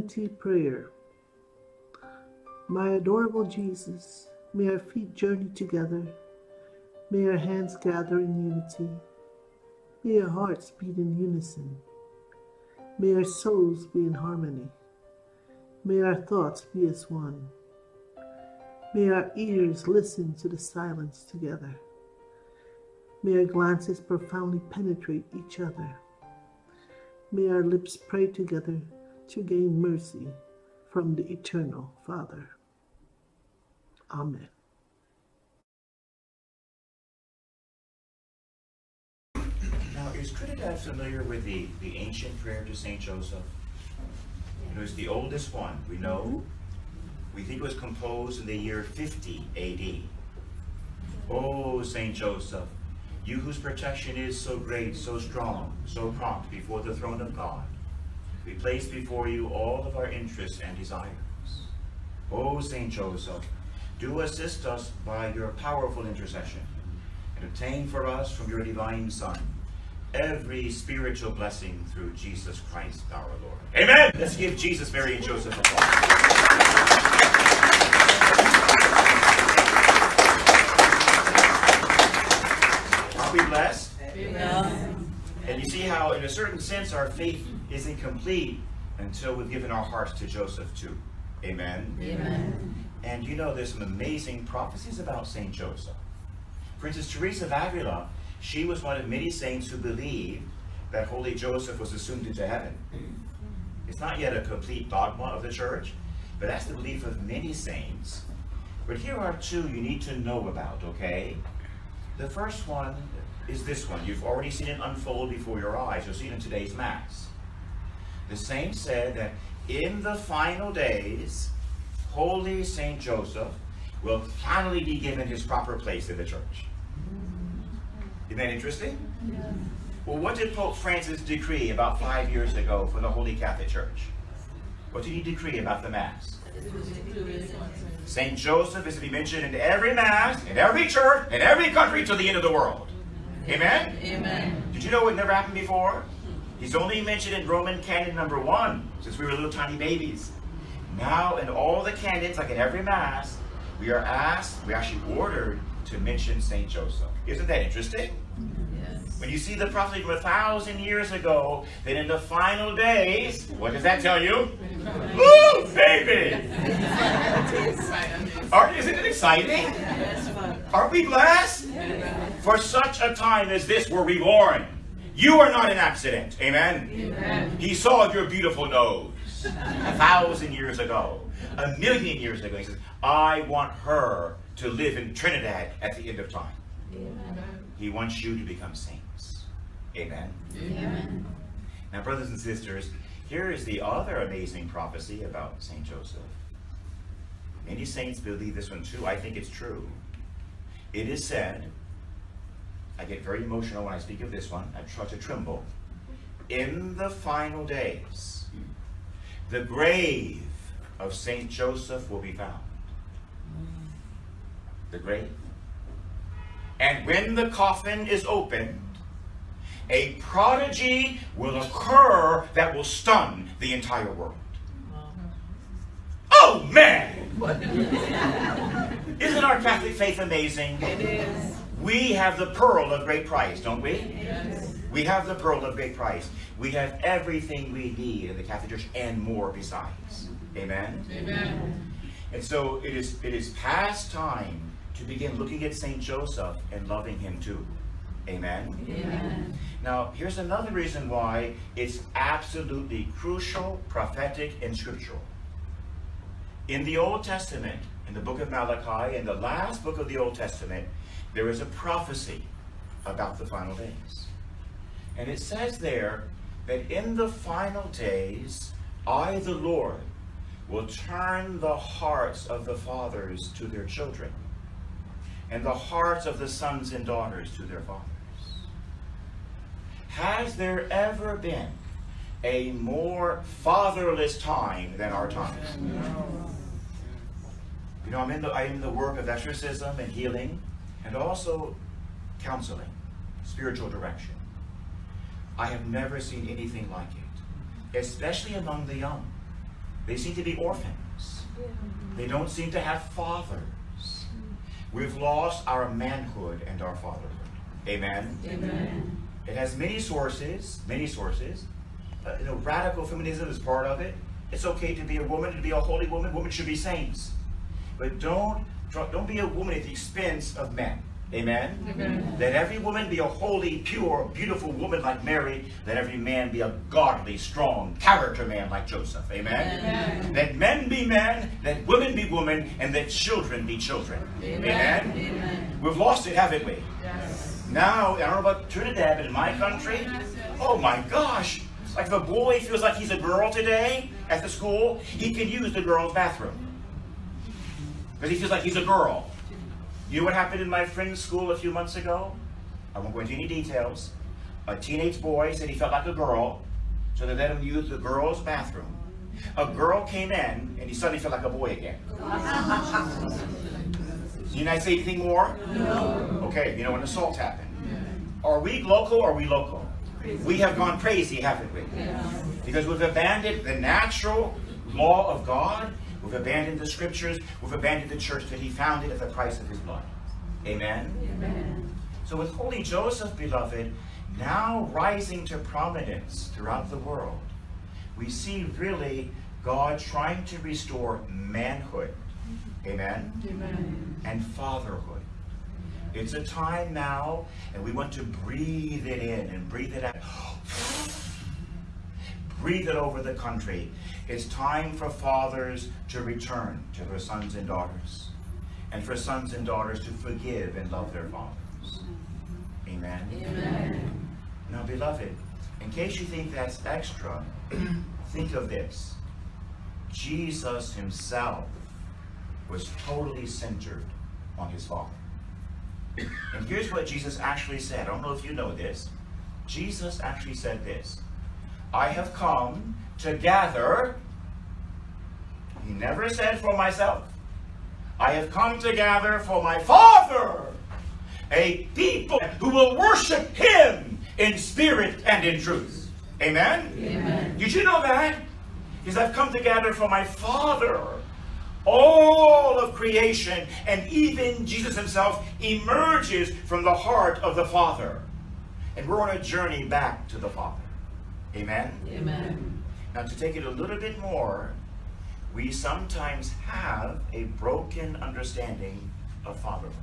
Unity Prayer. My adorable Jesus, may our feet journey together. May our hands gather in unity. May our hearts beat in unison. May our souls be in harmony. May our thoughts be as one. May our ears listen to the silence together. May our glances profoundly penetrate each other. May our lips pray together to gain mercy from the eternal Father. Amen. Now, is Trinidad familiar with the ancient prayer to St. Joseph? It was the oldest one, we know. We think it was composed in the year 50 A.D. Oh, St. Joseph, you whose protection is so great, so strong, so prompt before the throne of God, we place before you all of our interests and desires. Oh, St. Joseph, do assist us by your powerful intercession, and obtain for us from your divine Son every spiritual blessing through Jesus Christ our Lord. Amen! Let's give Jesus, Mary, and Joseph applause. Are we blessed? Amen. And you see how, in a certain sense, our faith isn't complete until we've given our hearts to Joseph too. Amen? Amen. And you know, there's some amazing prophecies about St. Joseph. Princess Teresa of Avila, she was one of many saints who believed that Holy Joseph was assumed into heaven. It's not yet a complete dogma of the church, but that's the belief of many saints. But here are two you need to know about, okay? The first one is this one. You've already seen it unfold before your eyes. You'll see it in today's Mass. The saint said that in the final days, Holy St. Joseph will finally be given his proper place in the church. Isn't that interesting? Yeah. Well, what did Pope Francis decree about 5 years ago for the Holy Catholic Church? What did he decree about the Mass? St. Joseph is to be mentioned in every Mass, in every church, in every country to the end of the world. Amen? Amen. Did you know it never happened before? He's only mentioned in Roman canon number 1, since we were little tiny babies. Now, in all the canons, like in every Mass, we are asked, we're actually ordered to mention St. Joseph. Isn't that interesting? Yes. When you see the prophecy from 1,000 years ago, that in the final days, what does that tell you? Woo, baby! Isn't it exciting? Aren't we blessed? For such a time as this were we born. You are not an accident. Amen? Amen. He saw your beautiful nose 1,000 years ago, 1,000,000 years ago. He says, I want her to live in Trinidad at the end of time. Amen. He wants you to become saints. Amen? Amen. Now, brothers and sisters, here is the other amazing prophecy about St. Joseph. Many saints believe this one too. I think it's true. It is said, I get very emotional when I speak of this one. I try to tremble. In the final days, the grave of St. Joseph will be found. The grave. And when the coffin is opened, a prodigy will occur that will stun the entire world. Oh, man! Isn't our Catholic faith amazing? It is. We have the pearl of great price, don't we? Yes. We have the pearl of great price. We have everything we need in the Catholic Church and more besides. Amen? Amen. And so it is past time to begin looking at St. Joseph and loving him too. Amen? Amen. Now, here's another reason why it's absolutely crucial, prophetic, and scriptural. In the Old Testament, in the book of Malachi, in the last book of the Old Testament, there is a prophecy about the final days. And it says there that in the final days, I, the Lord, will turn the hearts of the fathers to their children, and the hearts of the sons and daughters to their fathers. Has there ever been a more fatherless time than our time? You know, I'm in the work of exorcism and healing, and also counseling, spiritual direction. I have never seen anything like it, especially among the young. They seem to be orphans. They don't seem to have fathers. We've lost our manhood and our fatherhood. Amen? Amen. It has many sources, many sources. Radical feminism is part of it. It's okay to be a woman, to be a holy woman. Women should be saints. But don't be a woman at the expense of men. Amen? Amen. Let every woman be a holy, pure, beautiful woman like Mary. Let every man be a godly, strong character man like Joseph. Amen? Amen. Let men be men, let women be women, and let children be children. Amen. Amen? Amen. We've lost it, haven't we? Yes. Now, I don't know about Trinidad, but in my country, oh my gosh, like if a boy feels like he's a girl today at the school, he can use the girl's bathroom. Because he feels like he's a girl. You know what happened in my friend's school a few months ago? I won't go into any details. A teenage boy said he felt like a girl, so they let him use the girl's bathroom. A girl came in, and he suddenly felt like a boy again. Did I say anything more? No. Okay, you know when assault happened. Are we local or are we local? We have gone crazy, haven't we? Yes. Because we've abandoned the natural law of God. We've abandoned the scriptures. We've abandoned the church that he founded at the price of his blood. Amen? Amen. So with Holy Joseph, beloved, now rising to prominence throughout the world, we see really God trying to restore manhood. Amen? Amen. And fatherhood. It's a time now, and we want to breathe it in and breathe it out. Breathe it over the country. It's time for fathers to return to their sons and daughters, and for sons and daughters to forgive and love their fathers. Amen? Amen. Now, beloved, in case you think that's extra, think of this. Jesus himself was totally centered on his Father. And here's what Jesus actually said. I don't know if you know this. Jesus actually said this. I have come to gather. He never said for myself. I have come to gather for my Father a people who will worship him in spirit and in truth. Amen? Amen. Did you know that? Because I've come to gather for my Father. All of creation, and even Jesus himself emerges from the heart of the Father. And we're on a journey back to the Father. Amen? Amen. Now, to take it a little bit more, we sometimes have a broken understanding of fatherhood.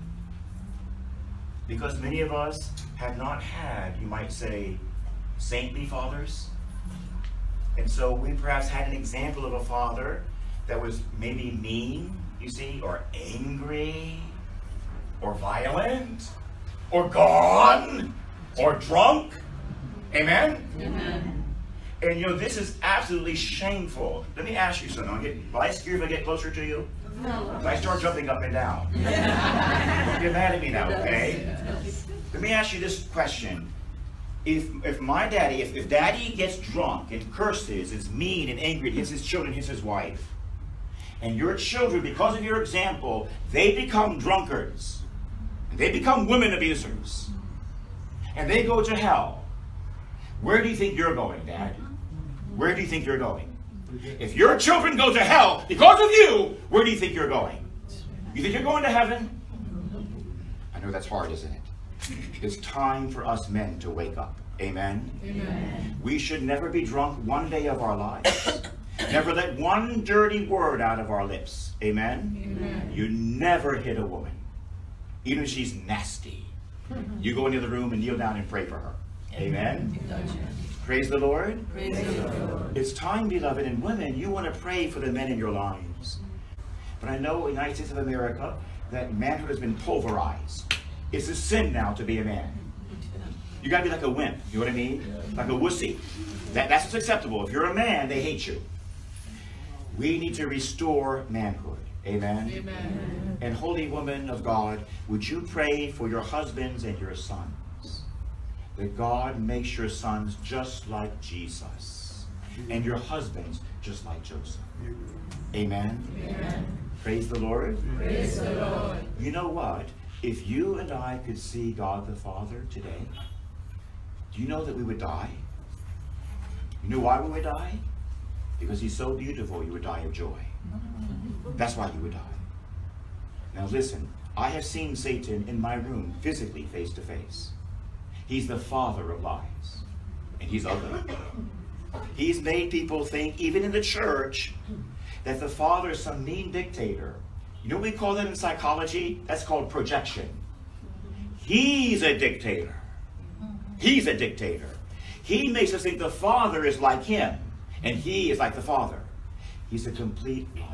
Because many of us have not had, you might say, saintly fathers. And so we perhaps had an example of a father that was maybe mean, you see, or angry, or violent, or gone, or drunk. Amen? Amen. And you know, this is absolutely shameful. Let me ask you something. Will I scare if I get closer to you? No. If I start jumping up and down. Don't get mad at me now, okay? Let me ask you this question. If my daddy, if daddy gets drunk and curses, is mean and angry, hits his children, hits his wife, and your children, because of your example, they become drunkards, and they become women abusers, and they go to hell, where do you think you're going, Dad? Where do you think you're going? If your children go to hell because of you, where do you think you're going? You think you're going to heaven? I know that's hard, isn't it? It's time for us men to wake up. Amen? Amen. We should never be drunk one day of our lives. Never let one dirty word out of our lips. Amen? Amen. You never hit a woman, even if she's nasty. You go into the room and kneel down and pray for her. Amen? Praise the Lord. Praise the Lord. It's time, beloved, and women, you want to pray for the men in your lives. But I know in the United States of America that manhood has been pulverized. It's a sin now to be a man. You got to be like a wimp. You know what I mean? Like a wussy. That's what's acceptable. If you're a man, they hate you. We need to restore manhood. Amen? Amen. And holy woman of God, would you pray for your husbands and your sons? That God makes your sons just like Jesus. And your husbands just like Joseph. Amen? Amen. Praise the Lord. Praise the Lord. You know what? If you and I could see God the Father today, do you know that we would die? You know why we would die? Because he's so beautiful, you would die of joy. That's why you would die. Now listen, I have seen Satan in my room physically face to face. He's the father of lies. And he's ugly. He's made people think, even in the church, that the father is some mean dictator. You know what we call that in psychology? That's called projection. He's a dictator. He's a dictator. He makes us think the father is like him, and he is like the father. He's a complete liar.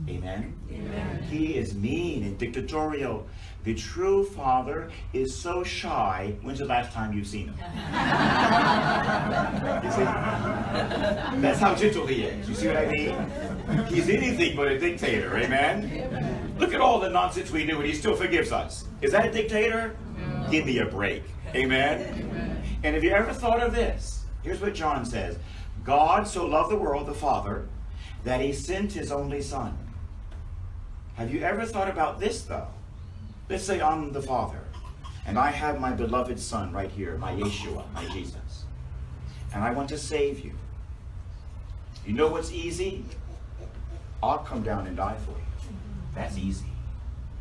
Amen? Amen. He is mean and dictatorial. The true father is so shy. When's the last time you've seen him? You see? That's how gentle he is. You see what I mean? He's anything but a dictator. Amen? Amen. Look at all the nonsense we do and he still forgives us. Is that a dictator? No. Give me a break. Amen? Amen? And have you ever thought of this? Here's what John says. God so loved the world, the Father, that he sent his only Son. Have you ever thought about this, though? Let's say I'm the Father, and I have my beloved Son right here, my Yeshua, my Jesus, and I want to save you. You know what's easy? I'll come down and die for you. That's easy.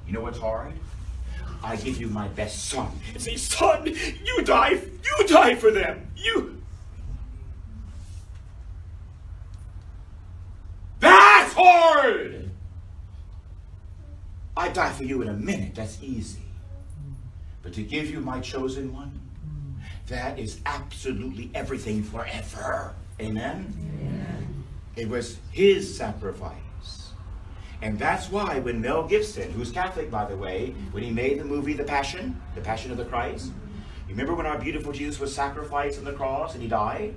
You know what's hard? I give you my best son and say, son, you die for them. That's hard. I die for you in a minute. That's easy. But to give you my chosen one, that is absolutely everything forever. Amen? Amen. It was his sacrifice. And that's why when Mel Gibson, who's Catholic, by the way, when he made the movie The Passion of the Christ, you remember when our beautiful Jesus was sacrificed on the cross and he died?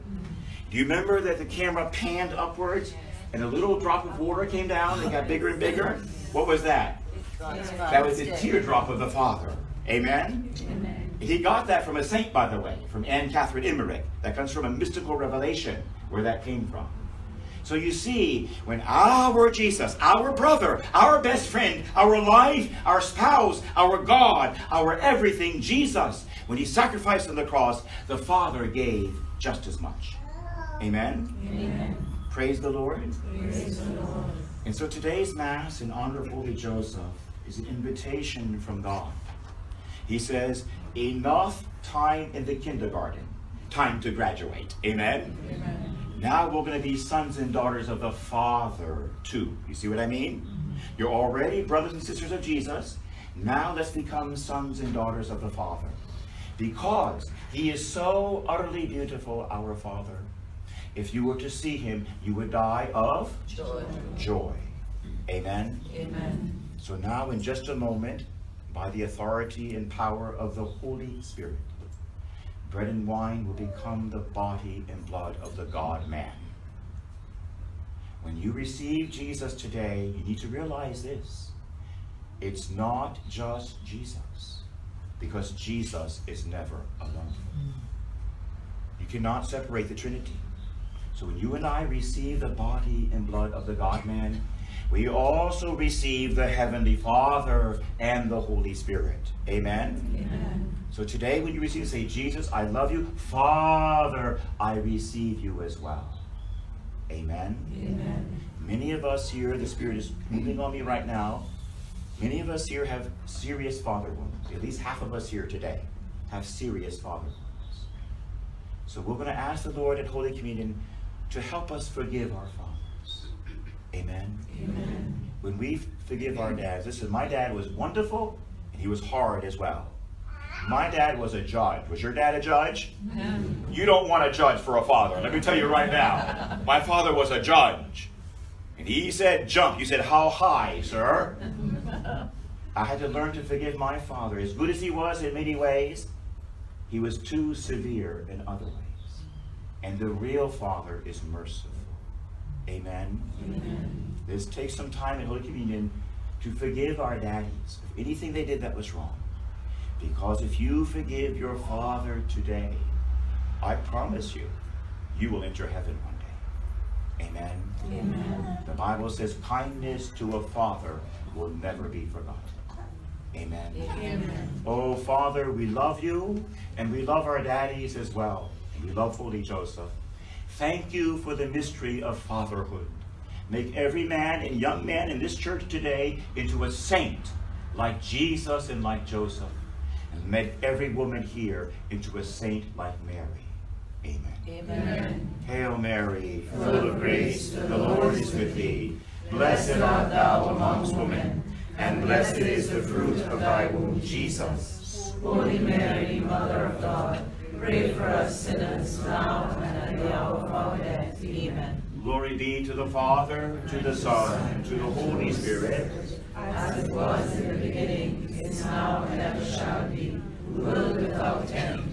Do you remember that the camera panned upwards and a little drop of water came down and got bigger and bigger? What was that? That was the teardrop of the Father. Amen? Amen. He got that from a saint, by the way, from Anne Catherine Emmerich. That comes from a mystical revelation where that came from. So you see, when our Jesus, our brother, our best friend, our life, our spouse, our God, our everything, Jesus, when he sacrificed on the cross, the Father gave just as much. Amen? Amen. Praise the Lord. Praise the Lord. And so today's Mass in honor of Holy Joseph is an invitation from God. He says, enough time in the kindergarten, time to graduate. Amen? Amen. Now we're going to be sons and daughters of the Father too. You see what I mean? You're already brothers and sisters of Jesus. Now let's become sons and daughters of the Father. Because he is so utterly beautiful, our Father. If you were to see him, you would die of joy. Amen? Amen. So now in just a moment, by the authority and power of the Holy Spirit, bread and wine will become the body and blood of the God-man. When you receive Jesus today, you need to realize this. It's not just Jesus, because Jesus is never alone. You cannot separate the Trinity. So when you and I receive the body and blood of the God-man, we also receive the Heavenly Father and the Holy Spirit. Amen? Amen. So today when you receive, say, Jesus, I love you. Father, I receive you as well. Amen? Amen. Many of us here, the Spirit is moving on me right now. Many of us here have serious father wounds. At least half of us here today have serious father wounds. So we're going to ask the Lord at Holy Communion to help us forgive our fathers. Amen? Amen. When we forgive our dads, listen, my dad was wonderful and he was hard as well. My dad was a judge. Was your dad a judge? No. You don't want a judge for a father. Let me tell you right now. My father was a judge. And he said, jump. You said, how high, sir? I had to learn to forgive my father. As good as he was in many ways, he was too severe in other ways. And the real Father is merciful. Amen? Amen. Let's take some time in Holy Communion to forgive our daddies of anything they did that was wrong. Because if you forgive your father today, I promise you, you will enter heaven one day. Amen? Amen. The Bible says kindness to a father will never be forgotten. Amen. Amen. Oh, Father, we love you, and we love our daddies as well. We love Holy Joseph. Thank you for the mystery of fatherhood. Make every man and young man in this church today into a saint, like Jesus and like Joseph. And make every woman here into a saint like Mary. Amen. Amen. Hail Mary, full of grace, the Lord is with thee. Blessed art thou amongst women, and blessed is the fruit of thy womb, Jesus. Holy Mary, Mother of God, pray for us sinners now and at the hour of our death. Amen. Glory be to the Father, to the Son, and to the Holy Spirit. As it was in the beginning, is now, and ever shall be, world without end.